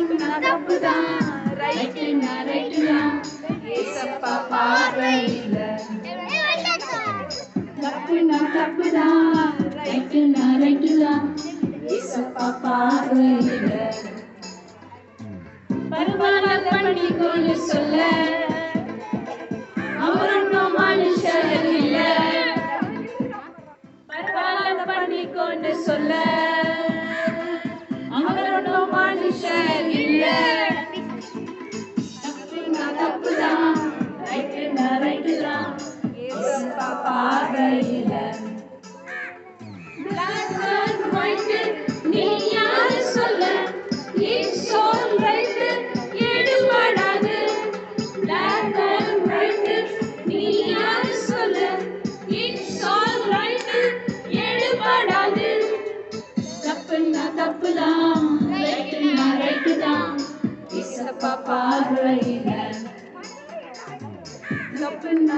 தப்புனா தப்புதான், ரைட்டுனா ரைட்டுதான், ஏசப்பா பார்வையில. தப்புனா தப்புதான், ரைட்டுனா ரைட்டுதான், ஏசப்பா பார்வையில. பரவாயில்ல பண்ணிக்கோன்னு சொல்ல அவரும் மனுஷர் இல்ல. பரவாயில்ல பண்ணிக்கோன்னு சொல்ல அவரும் மனுஷர் இல்ல. தப்புனா தப்புதான், ரைட்டுனா ரைட்டுதான், ஏசப்பா பார்வையில. Black and white நீ யாரு சொல்ல, it's all right எடுபடாது. Black and white நீ யாரு சொல்ல, it's all right எடுபடாது. தப்புனா தப்புதான், ரைட்டுனா ரைட்டுதான், ஏசப்பா பார்வையில. தப்புனா